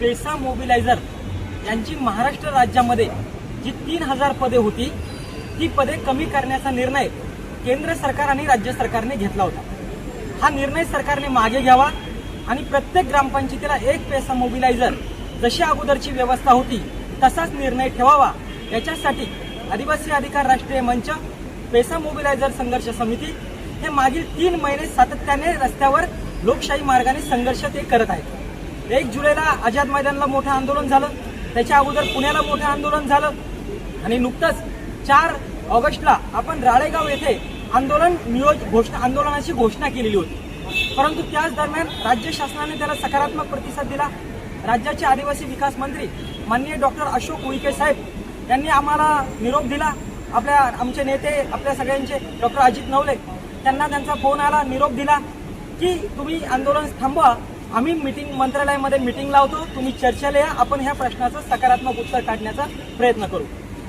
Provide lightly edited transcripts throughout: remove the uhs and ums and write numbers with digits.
PESA मोबिलायझर यांची महाराष्ट्र राज्यामध्ये जी 3000 पदे होती ती पदे कमी करण्याचा निर्णय केंद्र सरकार आणि राज्य सरकारने घेतला होता। हा निर्णय सरकारने मागे घ्यावा आणि प्रत्येक ग्रामपंचायतीला एक पेसा मोबिलायझर जशी अगोदरची व्यवस्था होती तसाच निर्णय ठेवावा। याच्यासाठी आदिवासी अधिकार राष्ट्रीय मंच, पेसा मोबिलायझर संघर्ष समिती हे मागील 3 महिने सातत्याने रस्त्यावर लोकशाही मार्गाने संघर्ष ते करत आहेत। 1 जुलैला आझाद मैदानला मोठं आंदोलन झालं, त्याच्या अगोदर पुण्याला मोठं आंदोलन झालं आणि नुकतंच 4 ऑगस्टला आपण राळेगाव येथे आंदोलनाची घोषणा केलेली होती। परंतु त्याच दरम्यान राज्य शासनाने त्याला सकारात्मक प्रतिसाद दिला। राज्याचे आदिवासी विकास मंत्री माननीय डॉक्टर अशोक उईके साहेब यांनी आम्हाला निरोप दिला। आमचे नेते आपल्या सगळ्यांचे डॉक्टर अजित नवले त्यांना त्यांचा फोन आला, निरोप दिला की तुम्ही आंदोलन थांबवा, आम्ही मंत्रालयामध्ये मीटिंग लावतो, तुम्ही चर्चेला या, आपण ह्या प्रश्नाचं सकारात्मक उत्तर काढण्याचा प्रयत्न करू।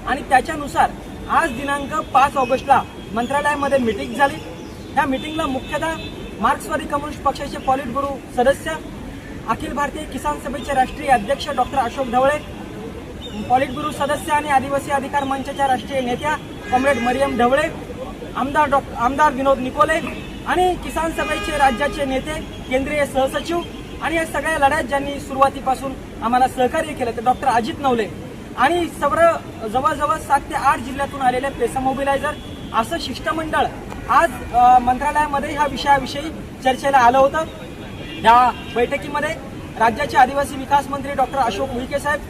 आणि त्याच्यानुसार आज दिनांक 5 ऑगस्टला मंत्रालयामध्ये मीटिंग झाली। त्या मीटिंगला मुख्यतः मार्क्सवादी कम्युनिस्ट पक्षाचे पॉलिट ब्युरो सदस्य, अखिल भारतीय किसान सभेचे राष्ट्रीय अध्यक्ष डॉक्टर अशोक ढवळे, पॉलिट ब्युरो सदस्य आणि आदिवासी अधिकार मंचाच्या राष्ट्रीय नेत्या कॉम्रेड मरियम ढवळे, आमदार विनोद निकोले आणि किसान सभेचे राज्याचे नेते, केंद्रीय सहसचिव आणि या सगळ्या लढ्यात ज्यांनी सुरुवातीपासून आम्हाला सहकार्य केलं ते डॉक्टर अजित नवले आणि जवळजवळ 7 ते 8 जिल्ह्यातून आलेले पेसा मोबिलायझर असं शिष्टमंडळ आज मंत्रालयामध्ये ह्या विषयाविषयी चर्चेला आलं होतं। या बैठकीमध्ये राज्याचे आदिवासी विकास मंत्री डॉक्टर अशोक उईके साहेब,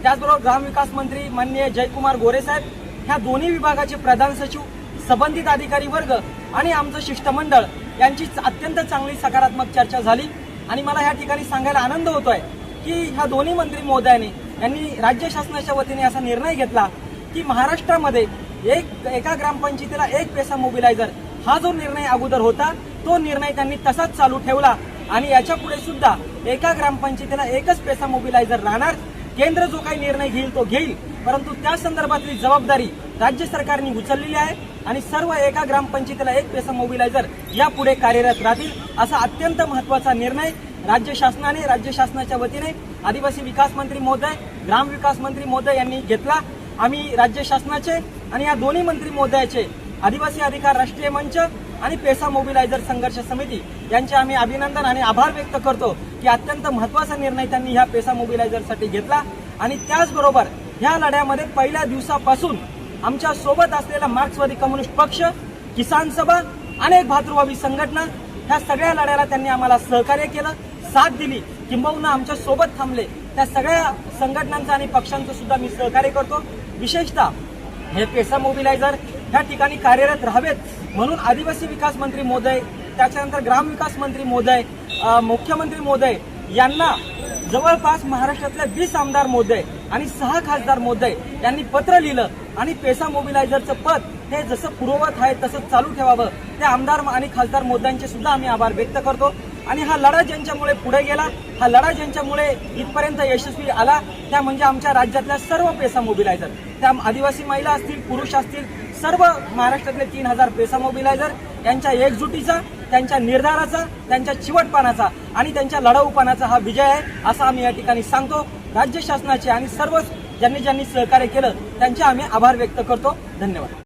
त्याचबरोबर ग्रामविकास मंत्री माननीय जयकुमार गोरे साहेब, ह्या दोन्ही विभागाचे प्रधान सचिव, संबंधित अधिकारी वर्ग आणि आमचं शिष्टमंडळ यांची अत्यंत चांगली सकारात्मक चर्चा झाली। आणि मला ह्या ठिकाणी सांगायला आनंद होतोय की ह्या दोन्ही मंत्री महोदयांनी यांनी राज्य शासनाच्या वतीने असा निर्णय घेतला की महाराष्ट्रामध्ये एका ग्रामपंचायतीला एक पेसा मोबिलायझर हा जो निर्णय अगोदर होता तो निर्णय त्यांनी तसाच चालू ठेवला आणि याच्या पुढे सुद्धा एका ग्रामपंचायतीला एकच पेसा मोबिलायझर राहणार। केंद्र जो काही निर्णय घेईल तो घेईल, परंतु त्या संदर्भातली जबाबदारी राज्य सरकारने उचललेली आहे आणि सर्व एका ग्रामपंचायतीला एक पेसा मोबिलायझर यापुढे कार्यरत राहतील असा अत्यंत महत्त्वाचा निर्णय राज्य शासनाच्या वतीने आदिवासी विकास मंत्री महोदय, ग्रामविकास मंत्री महोदय यांनी घेतला। आम्ही राज्य शासनाचे आणि या दोन्ही मंत्री महोदयाचे आदिवासी अधिकार राष्ट्रीय मंच आणि पेसा मोबिलायझर संघर्ष समिती यांचे आम्ही अभिनंदन आणि आभार व्यक्त करतो की अत्यंत महत्त्वाचा निर्णय त्यांनी ह्या पेसा मोबिलायझरसाठी घेतला। आणि त्याचबरोबर ह्या लढ्यामध्ये पहिल्या दिवसापासून आमच्या सोबत असलेला मार्क्सवादी कम्युनिस्ट पक्ष, किसान सभा, अनेक भातृभावी संघटना ह्या सगळ्या लढ्याला त्यांनी आम्हाला सहकार्य केलं, साथ दिली, किंबहुना आमच्या सोबत थांबले। त्या सगळ्या संघटनांचं आणि पक्षांचं सुद्धा मी सहकार्य करतो। विशेषतः हे पेसा मोबिलायझर ह्या ठिकाणी कार्यरत राहावेत म्हणून आदिवासी विकास मंत्री महोदय, त्याच्यानंतर ग्रामविकास मंत्री महोदय, मुख्यमंत्री महोदय यांना जवळपास महाराष्ट्रातल्या 20 आमदार महोदय आणि 6 खासदार महोदय यांनी पत्र लिहिलं आणि पेसा मोबिलायझरचं पद हे जसं पूर्ववत आहे तसं चालू ठेवावं। त्या आमदार आणि खासदार महोदयांचे सुद्धा आम्ही आभार व्यक्त करतो। आणि हा लढा ज्यांच्यामुळे पुढे गेला, हा लढा ज्यांच्यामुळे इथपर्यंत यशस्वी आला त्या म्हणजे आमच्या राज्यातल्या सर्व पेसा मोबिलायझर, त्या आदिवासी महिला असतील, पुरुष असतील, सर्व महाराष्ट्रातले 3000 पेसा मोबिलायझर यांच्या एकजुटीचा, त्यांच्या निर्धाराचा, त्यांच्या चिवटपणाचा आणि त्यांच्या लढाऊपणाचा हा विजय आहे असं आम्ही या ठिकाणी सांगतो। राज्य शासनाचे आणि सर्व ज्यांनी सहकार्य केलं त्यांचे आम्ही आभार व्यक्त करतो। धन्यवाद।